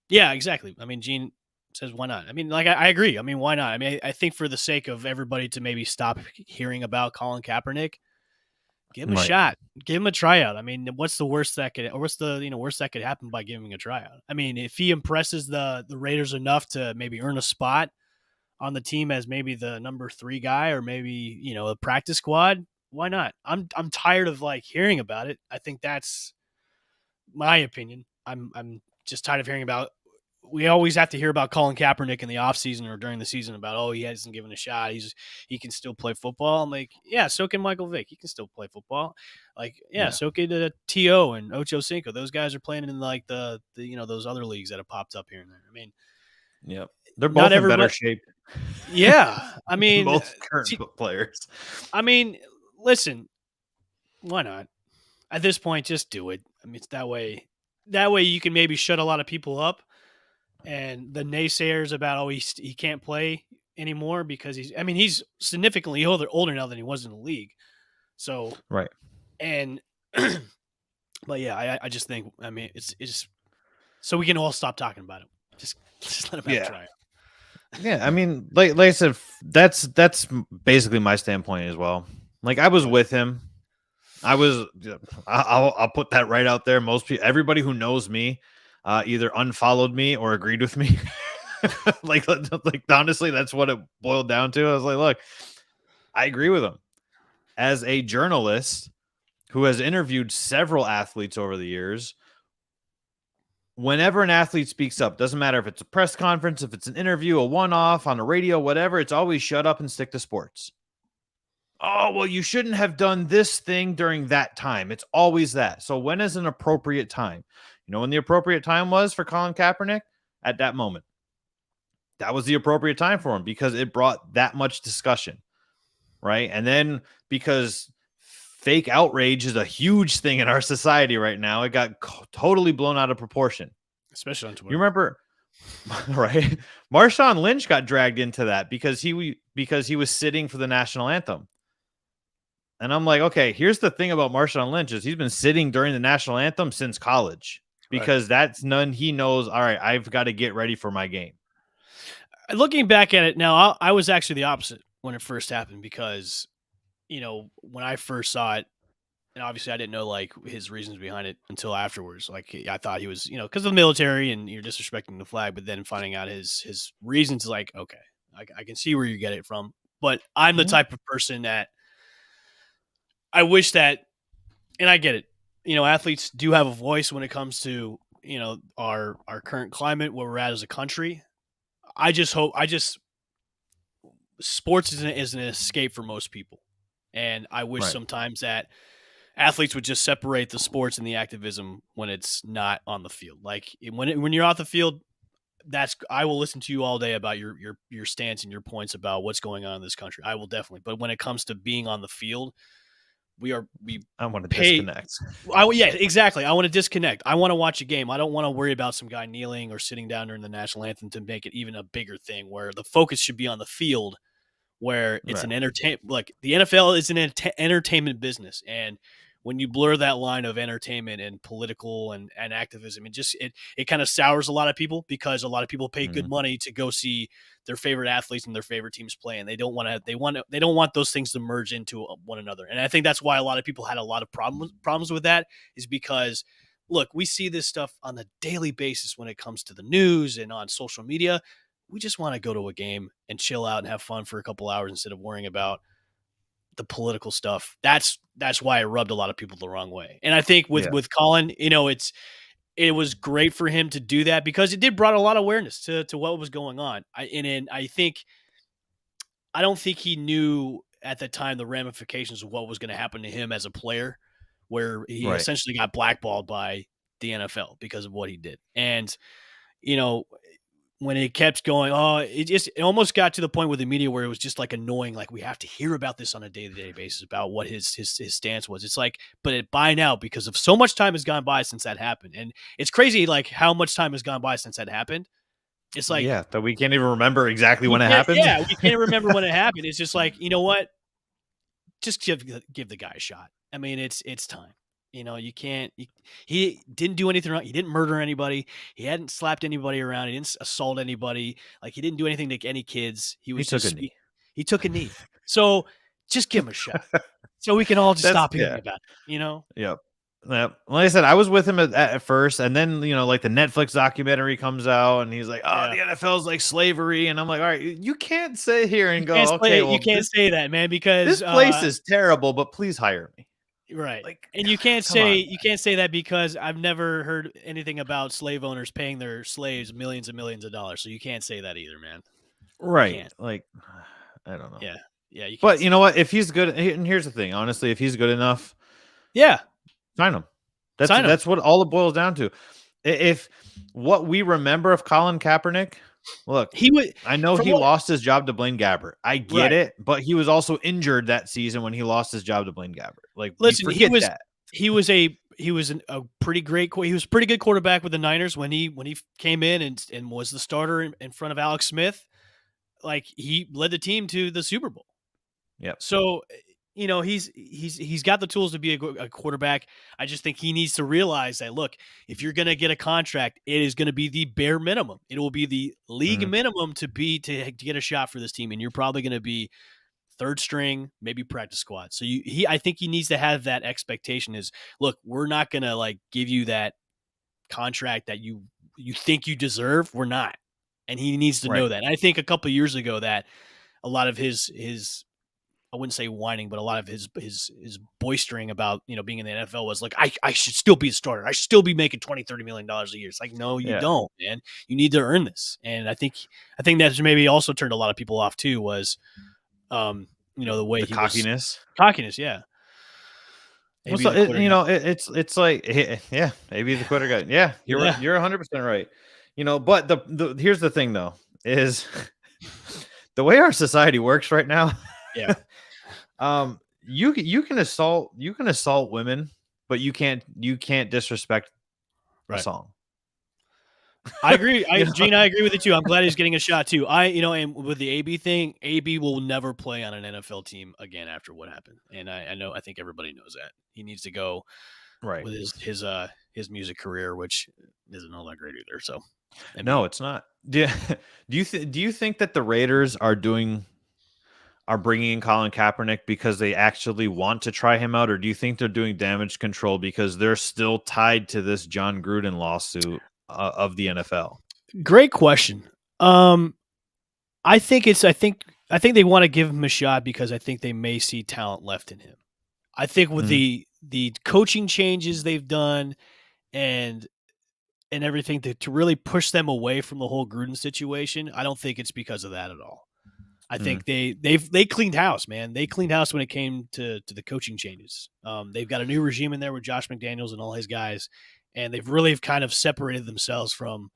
yeah, exactly. I mean, Gene says, why not? I mean, I agree. I mean, why not? I mean, I think for the sake of everybody to maybe stop hearing about Colin Kaepernick, give him a shot, give him a tryout. I mean, what's the worst that could happen by giving him a tryout? I mean, if he impresses the Raiders enough to maybe earn a spot on the team as maybe the number 3 guy or maybe, a practice squad, why not? I'm tired of hearing about it. I think that's my opinion. I'm just tired of hearing about. We always have to hear about Colin Kaepernick in the offseason or during the season about, he hasn't given a shot. He can still play football. I'm like, yeah, so can Michael Vick. He can still play football. So can T.O. and Ocho Cinco. Those guys are playing in the those other leagues that have popped up here and there. I mean, yep. They're both in better shape. Yeah. I mean, both current players. I mean, listen, why not? At this point, just do it. I mean, it's that way you can maybe shut a lot of people up. And the naysayers about, he can't play anymore because he's significantly older now than he was in the league. So, right. And But yeah, I just think, I mean, it's so we can all stop talking about him. Just let him have a Yeah. tryout. Yeah, I mean, like I said, that's basically my standpoint as well. Like I was Yeah. with him. I'll put that right out there. Most people, everybody who knows me, either unfollowed me or agreed with me. like honestly, that's what it boiled down to. I was like, look, I agree with him. As a journalist who has interviewed several athletes over the years, whenever an athlete speaks up, doesn't matter if it's a press conference, if it's an interview, a one-off on the radio, whatever, it's always shut up and stick to sports. Oh, well, you shouldn't have done this thing during that time. It's always that. So when is an appropriate time? You know when the appropriate time was for Colin Kaepernick? At that moment. That was the appropriate time for him because it brought that much discussion, right? And then because fake outrage is a huge thing in our society right now, it got totally blown out of proportion. Especially on Twitter. You remember, right? Marshawn Lynch got dragged into that because he was sitting for the national anthem. And I'm like, okay, here's the thing about Marshawn Lynch is he's been sitting during the national anthem since college because that's none he knows. All right, I've got to get ready for my game. Looking back at it now, I was actually the opposite when it first happened because, when I first saw it, and obviously I didn't know like his reasons behind it until afterwards. Like I thought he was, because of the military and you're disrespecting the flag, but then finding out his reasons, like, okay, I can see where you get it from. But I'm the type of person that I wish that, and I get it, athletes do have a voice when it comes to, our current climate, where we're at as a country. Sports is an escape for most people. And I wish sometimes that athletes would just separate the sports and the activism when it's not on the field. Like when you're off the field, I will listen to you all day about your stance and your points about what's going on in this country. I will definitely. But when it comes to being on the field, I want to disconnect. Yeah, exactly. I want to disconnect. I want to watch a game. I don't want to worry about some guy kneeling or sitting down during the national anthem to make it even a bigger thing where the focus should be on the field, where it's an entertainment. Like the NFL is an entertainment business. And when you blur that line of entertainment and political and activism, it kind of sours a lot of people because a lot of people pay good money to go see their favorite athletes and their favorite teams play, and they don't want those things to merge into one another. And I think that's why a lot of people had a lot of problems with that, is because look, we see this stuff on a daily basis when it comes to the news and on social media. We just want to go to a game and chill out and have fun for a couple hours instead of worrying about the political stuff. That's why it rubbed a lot of people the wrong way. And I think with Colin, it was great for him to do that because it did brought a lot of awareness to what was going on. I don't think he knew at the time the ramifications of what was going to happen to him as a player, where he essentially got blackballed by the NFL because of what he did. And, when it kept going, it almost got to the point with the media where it was just like annoying. Like we have to hear about this on a day-to-day basis about what his stance was. It's like, but by now, because of so much time has gone by since that happened. And it's crazy, like how much time has gone by since that happened. It's like, that we can't even remember exactly when it happened. Yeah. We can't remember when it happened. It's just like, you know what? Just give the guy a shot. I mean, it's time. You can't. He didn't do anything wrong. He didn't murder anybody. He hadn't slapped anybody around. He didn't assault anybody. Like he didn't do anything to any kids. He took a knee. He took a knee. So just give him a shot. So we can all just stop hearing about it. Yep. Like I said, I was with him at first, and then like the Netflix documentary comes out, and he's like, "Oh, the NFL is like slavery," and I'm like, "All right, you can't sit here and go, okay, well, you can't say that, man, because this place is terrible, but please hire me." Right. And you can't say that because I've never heard anything about slave owners paying their slaves millions and millions of dollars. So you can't say that either, man. Right. Like, I don't know. Yeah. Yeah. But you know what? If he's good, and here's the thing, honestly, if he's good enough, sign him. That's what all it boils down to. If what we remember of Colin Kaepernick, look, I know he lost his job to Blaine Gabbert. I get it, but he was also injured that season when he lost his job to Blaine Gabbert. Like, listen, he was a pretty great. He was a pretty good quarterback with the Niners when he came in and was the starter in front of Alex Smith. Like he led the team to the Super Bowl. Yeah. So he's got the tools to be a quarterback. I just think he needs to realize that, look, if you're going to get a contract, it is going to be the bare minimum. It will be the league minimum to get a shot for this team, and you're probably going to be third string, maybe practice squad. So I think he needs to have that expectation is, look, we're not going to like give you that contract that you think you deserve. We're not. And he needs to know that. And I think a couple of years ago that a lot of his I wouldn't say whining, but a lot of his boistering about, being in the NFL was like, I should still be a starter. I should still be making $20-30 million a year. It's like, no, you don't, man. You need to earn this. And I think that's maybe also turned a lot of people off too was, the way the cockiness. Cockiness, yeah. Well, so it's like, yeah, maybe the quitter guy. Yeah, you're right. You're 100% right. But the here's the thing though, is the way our society works right now. Yeah. You can assault women, but you can't disrespect a song. I agree. Gene, I agree with you too. I'm glad he's getting a shot too. And with the AB thing, AB will never play on an NFL team again after what happened. And I think everybody knows that. He needs to go with his music career, which isn't all that great either. So no, it's not. Do you think that the Raiders are bringing in Colin Kaepernick because they actually want to try him out, or do you think they're doing damage control because they're still tied to this Jon Gruden lawsuit of the NFL? Great question. I think they want to give him a shot because I think they may see talent left in him. I think with the coaching changes they've done and everything to really push them away from the whole Gruden situation, I don't think it's because of that at all. I think they cleaned house, man. They cleaned house when it came to the coaching changes. They've got a new regime in there with Josh McDaniels and all his guys, and they've really kind of separated themselves from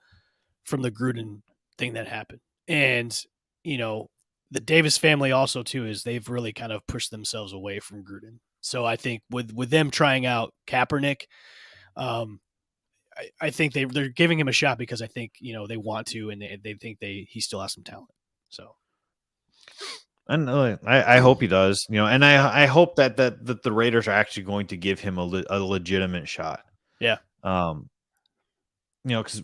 the Gruden thing that happened. And the Davis family also too is they've really kind of pushed themselves away from Gruden. So I think with them trying out Kaepernick, I think they're giving him a shot because I think they want to, and they think he still has some talent. So. And I hope he does, and I hope that the Raiders are actually going to give him a legitimate shot. Yeah. Because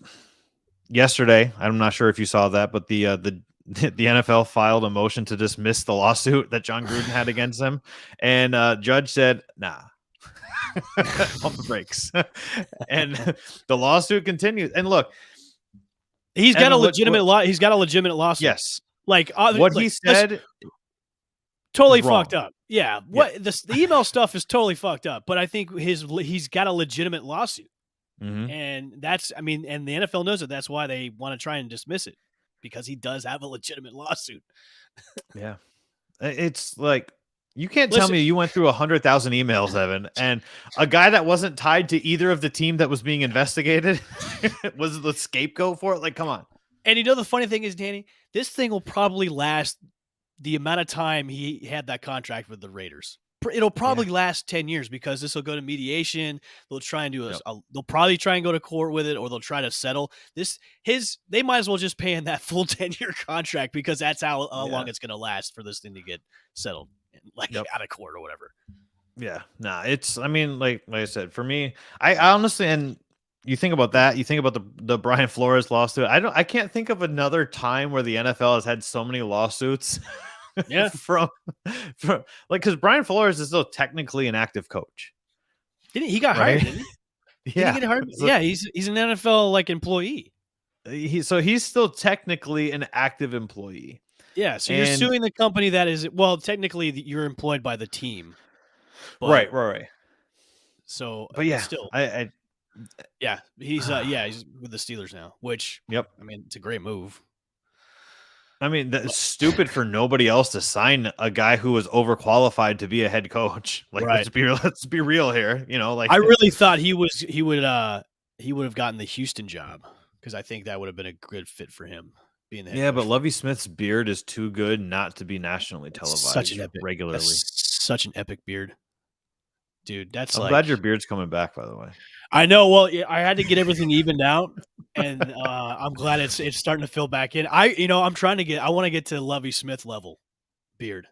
yesterday, I'm not sure if you saw that, but the NFL filed a motion to dismiss the lawsuit that Jon Gruden had against him, and judge said, nah. Pump the brakes. And the lawsuit continues. And look, he's got a legitimate lawsuit. Yes. Like what he said, totally fucked up. Yeah, the email stuff is totally fucked up. But I think he's got a legitimate lawsuit, and that's and the NFL knows it. That's why they want to try and dismiss it because he does have a legitimate lawsuit. Yeah, it's like you can't tell me you went through 100,000 emails, Evan, and a guy that wasn't tied to either of the team that was being investigated was the scapegoat for it. Like, come on. And the funny thing is, Danny, this thing will probably last the amount of time he had that contract with the Raiders. It'll probably last 10 years because this will go to mediation. They'll try and do they'll probably try and go to court with it, or they'll try to settle this. They might as well just pay him that full 10-year contract because that's how long it's going to last for this thing to get settled, out of court or whatever. Yeah, nah, like I said, for me, I honestly, and you think about that, you think about the Brian Flores lawsuit. I can't think of another time where the NFL has had so many lawsuits. Yeah, from because Brian Flores is still technically an active coach. He got hired, didn't he? Yeah, he get hired? Yeah, he's an NFL employee. He's still technically an active employee. Yeah, so you're suing the company that is technically you're employed by the team. But, right. So, but yeah, still, he's with the Steelers now. Which, it's a great move. That's stupid for nobody else to sign a guy who was overqualified to be a head coach. Let's be real here. I really thought he would have gotten the Houston job because I think that would have been a good fit for him being the head coach. But Lovie Smith's beard is too good not to be nationally televised regularly. That's such an epic beard, dude. I'm glad your beard's coming back, by the way. I know. Well, I had to get everything evened out, and I'm glad it's starting to fill back in. I want to get to Lovie Smith level beard.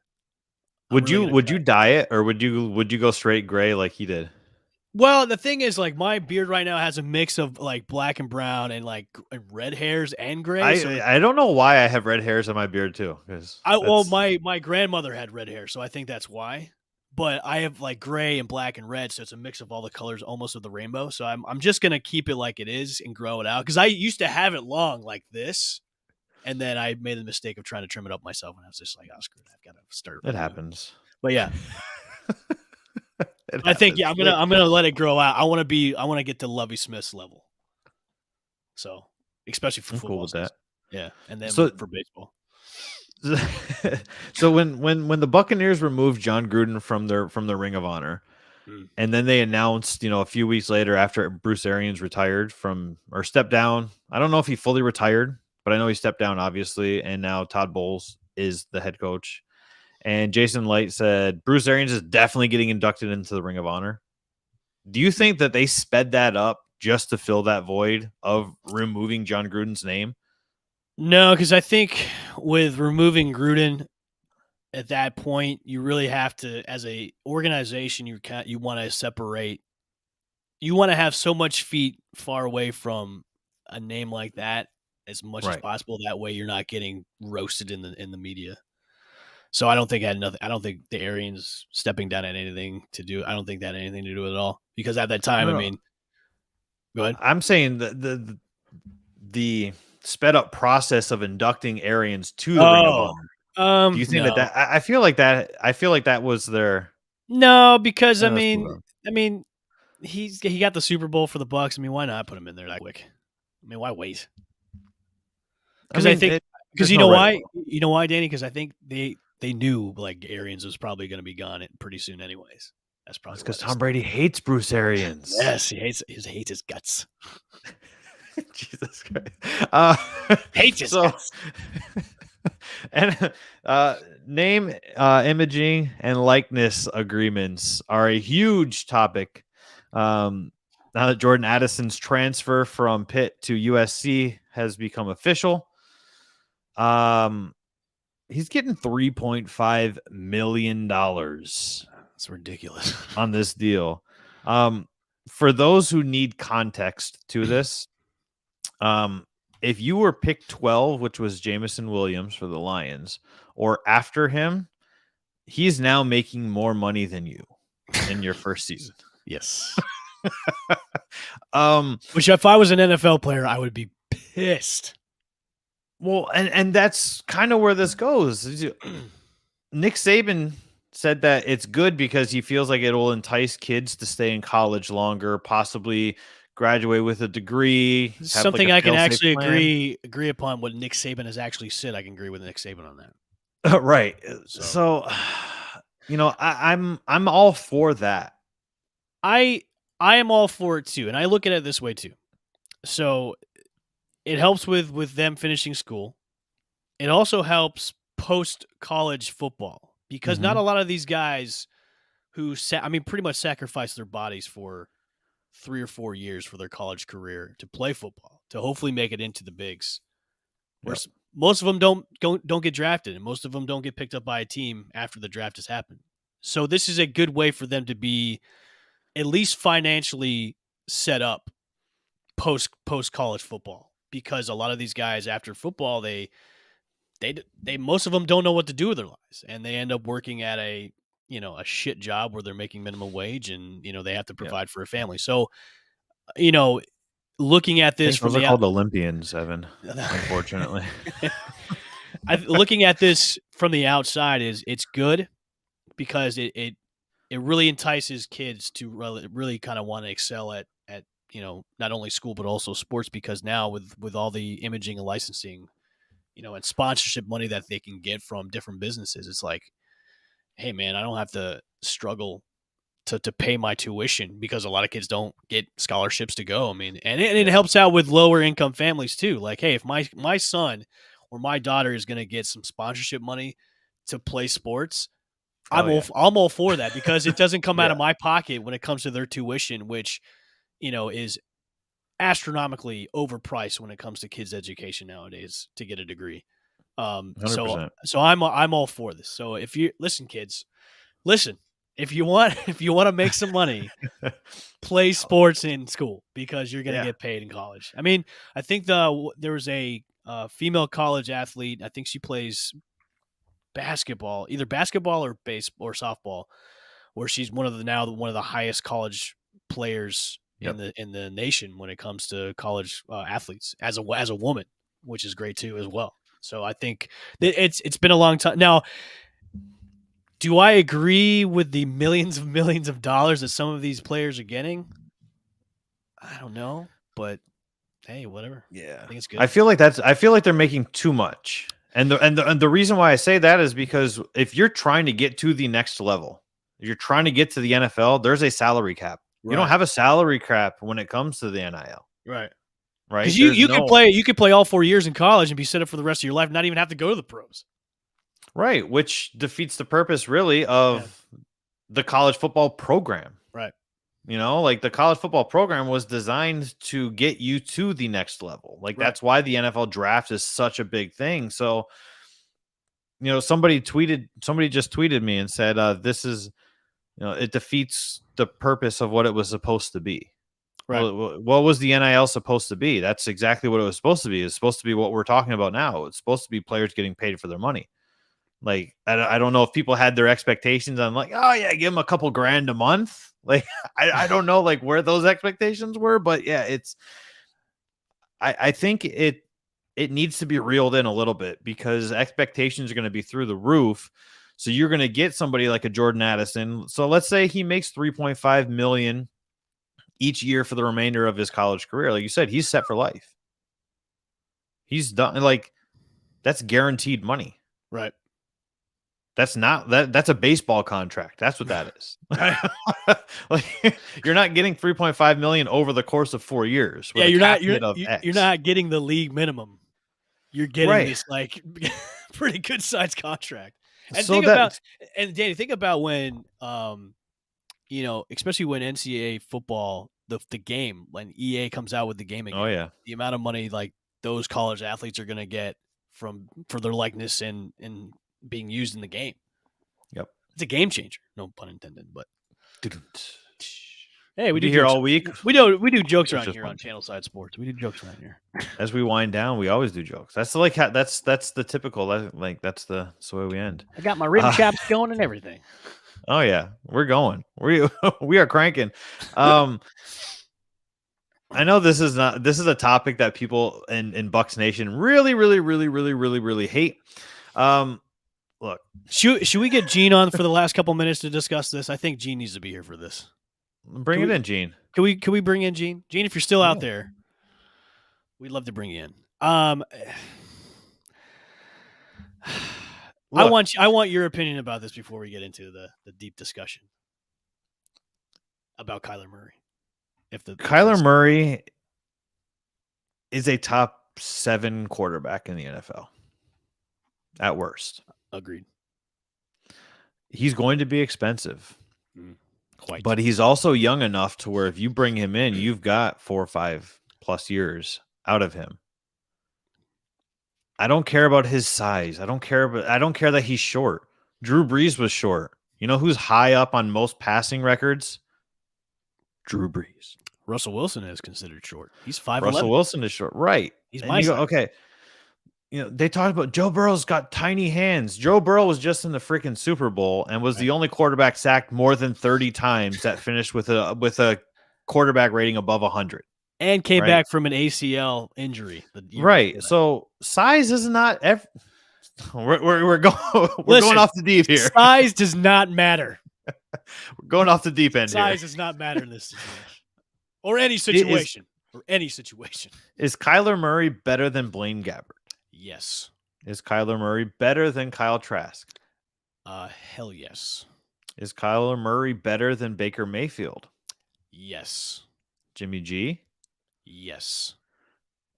Would really you gonna would try. you dye it, or would you go straight gray like he did? Well, the thing is, like, my beard right now has a mix of like black and brown and like red hairs and gray. So I don't know why I have red hairs on my beard too, because well, that's my grandmother had red hair, so I think that's why. But I have like gray and black and red, so it's a mix of all the colors, almost of the rainbow. So I'm just gonna keep it like it is and grow it out because I used to have it long like this, and then I made the mistake of trying to trim it up myself, and I was just like, "Oh, screw it, I've got to start." it happens. But yeah, It I think happens. I'm gonna let it grow out. I want to get to Lovie Smith's level. So especially for I'm cool football with season, that. yeah, and then So for baseball. so when the Buccaneers removed Jon Gruden from the Ring of Honor, Mm. and then they announced, a few weeks later after Bruce Arians retired or stepped down. I don't know if he fully retired, but I know he stepped down obviously, and now Todd Bowles is the head coach. And Jason Light said Bruce Arians is definitely getting inducted into the Ring of Honor. Do you think that they sped that up just to fill that void of removing Jon Gruden's name? No, because I think with removing Gruden at that point, you really have to, as a organization, you want to separate. You want to have so much feet far away from a name like that as much as Right. possible. That way, you're not getting roasted in the media. So I don't think it had nothing. I don't think the Arians stepping down had anything to do. I don't think that had anything to do with it at all. Because at that time, No, I no. mean, go ahead. I'm saying the sped up process of inducting Arians to the Ring of Oh, Honor. Do you think no, that I feel like that was their no, because I let's move mean, on. he got the Super Bowl for the Bucks. I mean, why not put him in there that quick? I mean, why wait? Because I think because there's you no know right or why? wrong. You know why, Danny? Because I think they knew like Arians was probably going to be gone pretty soon, anyways. That's It's probably why because they Tom stepped. Brady hates Bruce Arians. Yes, he hates his guts. Jesus Christ. Hates his So guts. and name, imaging, and likeness agreements are a huge topic. Now that Jordan Addison's transfer from Pitt to USC has become official, he's getting $3.5 million That's ridiculous. on this deal. For those who need context to this, if you were pick 12, which was Jamison Williams for the Lions, or after him, he's now making more money than you in your first season. Yes. Which if I was an NFL player, I would be pissed. Well, and that's kind of where this goes. Nick Saban said that it's good because he feels like it will entice kids to stay in college longer, possibly graduate with a degree. Something I can actually plan. agree upon. What Nick Saban has actually said, I can agree with Nick Saban on that. Right. So, I'm all for that. I am all for it too, and I look at it this way too. So it helps with them finishing school. It also helps post college football because not a lot of these guys who pretty much sacrifice their bodies for 3 or 4 years for their college career to play football to hopefully make it into the bigs. Where most of them don't get drafted, and most of them don't get picked up by a team after the draft has happened. So this is a good way for them to be at least financially set up post college football, because a lot of these guys after football they most of them don't know what to do with their lives, and they end up working at a shit job where they're making minimum wage, and they have to provide for a family. So looking at I this think from those are the called Olympians, Evan. Unfortunately, looking at this from the outside it's good because it really entices kids to really kind of want to excel at not only school but also sports, because now with all the imaging and licensing and sponsorship money that they can get from different businesses, it's like, hey man, I don't have to struggle to pay my tuition, because a lot of kids don't get scholarships to go. I mean, and it helps out with lower income families too. Like, hey, if my son or my daughter is going to get some sponsorship money to play sports, I'm all for that, because it doesn't come out of my pocket when it comes to their tuition, which is astronomically overpriced when it comes to kids' education nowadays to get a degree. 100%. So I'm all for this. So if you listen, kids, listen. If you want to make some money, play sports in school because you're going to get paid in college. I mean, I think there was a female college athlete. I think she plays basketball, either basketball or softball, where she's one of the highest college players in the nation when it comes to college athletes as a woman, which is great too as well. So I think it's been a long time now. Do I agree with the millions of dollars that some of these players are getting? I don't know, but hey, whatever. Yeah, I think it's good. I feel like they're making too much. And the reason why I say that is because if you're trying to get to the next level, if you're trying to get to the NFL, there's a salary cap. Right. You don't have a salary cap when it comes to the NIL. Right. Right. Because you can play all 4 years in college and be set up for the rest of your life, not even have to go to the pros. Right, which defeats the purpose really of the college football program. Right. You know, like the college football program was designed to get you to the next level. Like that's why the NFL draft is such a big thing. So, you know, somebody just tweeted me and said, this is, you know, it defeats the purpose of what it was supposed to be. Right. Well, what was the NIL supposed to be? That's exactly what it was supposed to be. It's supposed to be what we're talking about now. It's supposed to be players getting paid for their money. Like, I don't know if people had their expectations on like, oh yeah, give them a couple grand a month. Like, I don't know like where those expectations were, but yeah, I think it needs to be reeled in a little bit because expectations are going to be through the roof. So you're going to get somebody like a Jordan Addison. So let's say he makes $3.5 million each year for the remainder of his college career. Like you said, he's set for life. He's done. Like that's guaranteed money. Right. That's not that's a baseball contract. That's what that is. Like, you're not getting $3.5 million over the course of 4 years. Yeah, you're not getting the league minimum. You're getting this like pretty good sized contract. And Danny, think about when you know, especially when NCAA football, the game, when EA comes out with the game again. Oh yeah. The amount of money like those college athletes are gonna get for their likeness and being used in the game. Yep. It's a game changer. No pun intended, but hey, we do here all week. We do jokes around here on Channelside Sports. We do jokes around here. As we wind down, we always do jokes. That's like that's the typical like that's the way we end. I got my rim chops going and everything. Oh yeah, we're going. We are cranking. I know this is a topic that people in Bucs Nation really hate. Look, should we get Gene on for the last couple minutes to discuss this? I think Gene needs to be here for this. Bring it in, Gene. Can we bring in Gene? Gene, if you're still out there, we'd love to bring you in. I want your opinion about this before we get into the deep discussion about Kyler Murray. Kyler Murray is a top 7 quarterback in the NFL at worst. Agreed. He's going to be expensive. Quite. But he's also young enough to where if you bring him in, you've got 4 or 5 plus years out of him. I don't care about his size. I don't care that he's short. Drew Brees was short. You know who's high up on most passing records? Drew Brees. Russell Wilson is considered short. He's 5'11". Russell Wilson is short. Right. He's my size. Okay. You know, they talked about Joe Burrow's got tiny hands. Joe Burrow was just in the freaking Super Bowl and was the only quarterback sacked more than 30 times that finished with a quarterback rating above 100. And came back from an ACL injury. Right. So size is not we're going off the deep here. Size does not matter. We're going off the deep end size does not matter in this situation. Or any situation. Is Kyler Murray better than Blaine Gabbert? Yes. Is Kyler Murray better than Kyle Trask? Hell yes. Is Kyler Murray better than Baker Mayfield? Yes. Jimmy G? Yes.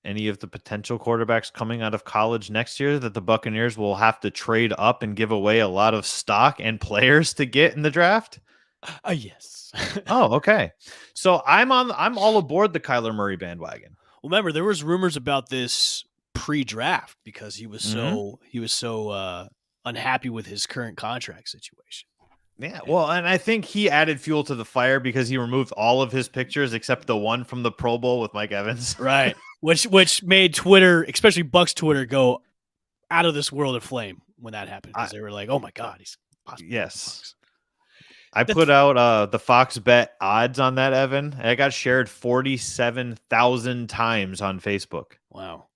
Any of the potential quarterbacks coming out of college next year that the Buccaneers will have to trade up and give away a lot of stock and players to get in the draft? Yes. Oh, okay. So I'm all aboard the Kyler Murray bandwagon. Well, remember, there was rumors about this pre-draft because he was so unhappy with his current contract situation. Yeah, well, and I think he added fuel to the fire because he removed all of his pictures except the one from the Pro Bowl with Mike Evans. Right. Which made Twitter, especially Bucks Twitter, go out of this world of flame when that happened because they were like, "Oh my God, he's possibly yes." I put out the Fox Bet odds on that, Evan. And it got shared 47,000 times on Facebook. Wow.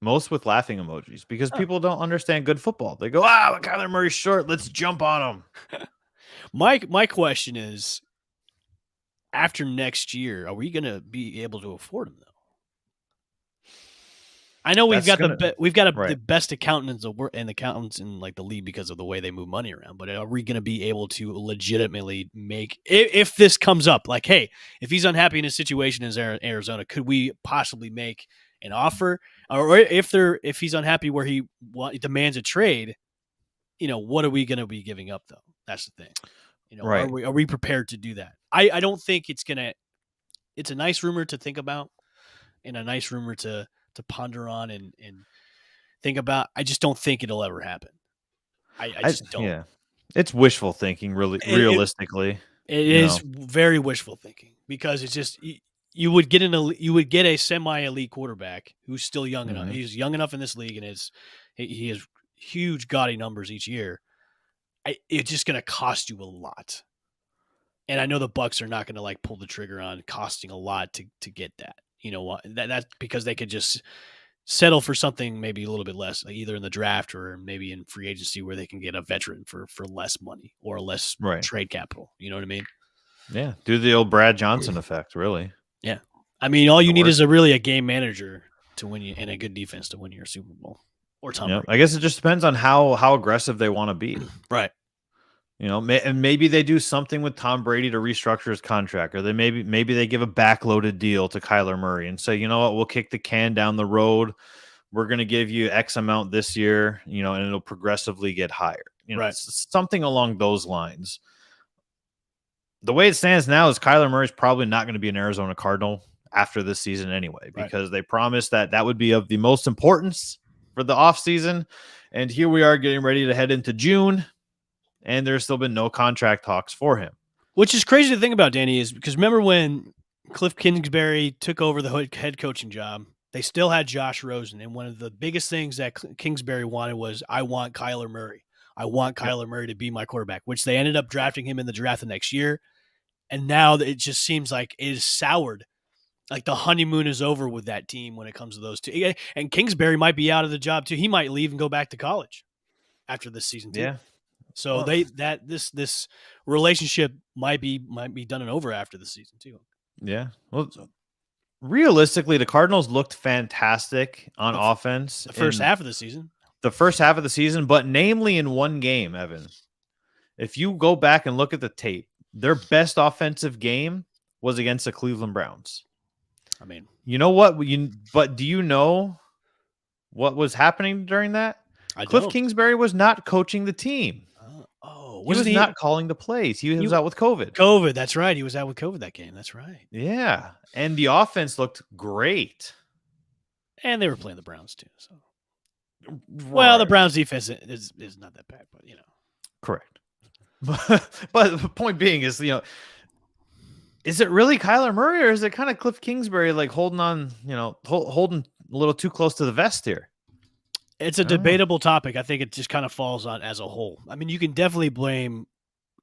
Most with laughing emojis because people don't understand good football. They go, Kyler Murray's short. Let's jump on him. My question is, after next year, are we going to be able to afford him though? I know we've got the best accountants and accountants in like the league because of the way they move money around. But are we going to be able to legitimately make if this comes up? Like, hey, if he's unhappy in his situation in Arizona, could we possibly make an offer? Or if he's unhappy where he demands a trade, what are we going to be giving up though? That's the thing. Right. Are we prepared to do that? I don't think it's gonna. It's a nice rumor to think about, and a nice rumor to ponder on and think about. I just don't think it'll ever happen. I just don't. Yeah, it's wishful thinking. Realistically, it is very wishful thinking because it's just you would get a semi-elite quarterback who's still young enough. He's young enough in this league, and he has huge gaudy numbers each year. It's just going to cost you a lot. And I know the Bucks are not going to like pull the trigger on costing a lot to get that. You know what? That's because they could just settle for something maybe a little bit less, like either in the draft or maybe in free agency where they can get a veteran for less money or less trade capital. You know what I mean? Yeah. Do the old Brad Johnson effect, really. Yeah. I mean, all you need is a game manager to win you and a good defense to win your Super Bowl. Or Tom Brady. I guess it just depends on how aggressive they want to be. Right. And maybe they do something with Tom Brady to restructure his contract, or maybe they give a backloaded deal to Kyler Murray and say, you know what, we'll kick the can down the road. We're going to give you X amount this year, and it'll progressively get higher. Something along those lines. The way it stands now is Kyler Murray's probably not going to be an Arizona Cardinal after this season anyway, because they promised that would be of the most importance for the offseason. And here we are getting ready to head into June, and there's still been no contract talks for him. Which is crazy to think about, Danny, is because remember when Cliff Kingsbury took over the head coaching job, they still had Josh Rosen. And one of the biggest things that Kingsbury wanted was, I want Kyler Murray. I want Kyler Murray to be my quarterback, which they ended up drafting him in the draft the next year. And now it just seems like it is soured. Like the honeymoon is over with that team when it comes to those two. And Kingsbury might be out of the job too. He might leave and go back to college after this season too. Yeah. So this relationship might be done and over after the season too. Yeah. Well, realistically, the Cardinals looked fantastic on offense the first half of the season. But namely in one game, Evan. If you go back and look at the tape, their best offensive game was against the Cleveland Browns. I mean, you know what? But do you know what was happening during that? Cliff Kingsbury was not coaching the team. He was not calling the plays. He was out with COVID. That's right. He was out with COVID that game. That's right. Yeah. And the offense looked great. And they were playing the Browns too. So, well, the Browns defense is not that bad, but correct. But the point being is, is it really Kyler Murray or is it kind of Cliff Kingsbury like holding on, holding a little too close to the vest here? It's a debatable topic. I think it just kind of falls on as a whole. I mean, you can definitely blame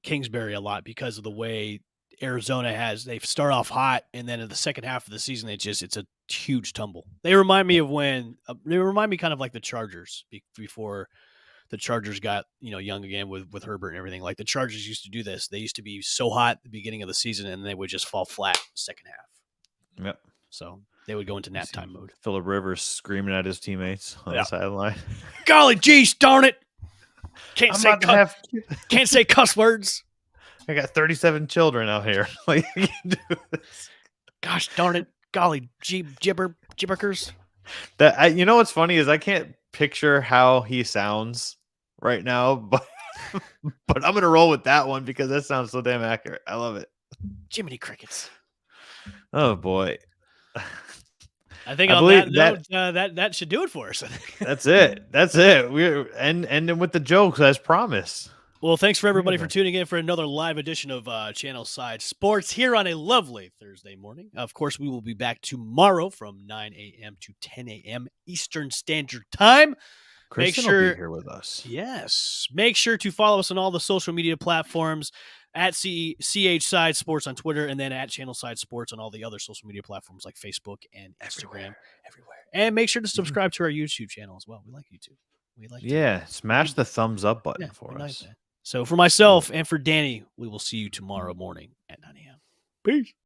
Kingsbury a lot because of the way Arizona they start off hot, and then in the second half of the season, it's a huge tumble. They remind me of kind of like the Chargers before the Chargers got young again with Herbert and everything. Like the Chargers used to do this. They used to be so hot at the beginning of the season, and they would just fall flat second half. Yep. So they would go into nap time mode. Phillip Rivers screaming at his teammates on the sideline. Golly geez, darn it! Can't say cuss words. I got 37 children out here. Like, you can do this. Gosh darn it! Golly gibberkers. What's funny is I can't picture how he sounds right now, but I'm gonna roll with that one because that sounds so damn accurate. I love it. Jiminy crickets. Oh boy. I think I on that believe note, that that should do it for us. that's it. That's it. We're ending with the jokes as promised. Well, thanks for everybody for Amazing. tuning in for another live edition of Channelside Sports here on a lovely Thursday morning. Of course, we will be back tomorrow from 9 a.m. to 10 a.m. Eastern Standard Time. Kristen will be here with us. Yes. Make sure to follow us on all the social media platforms at CH Side Sports on Twitter and then at Channelside Sports on all the other social media platforms like Facebook and Instagram. Everywhere. And make sure to subscribe to our YouTube channel as well. We like YouTube. We like Yeah, smash the thumbs up button for we like us. that. So for myself and for Danny, we will see you tomorrow morning at 9 a.m. Peace.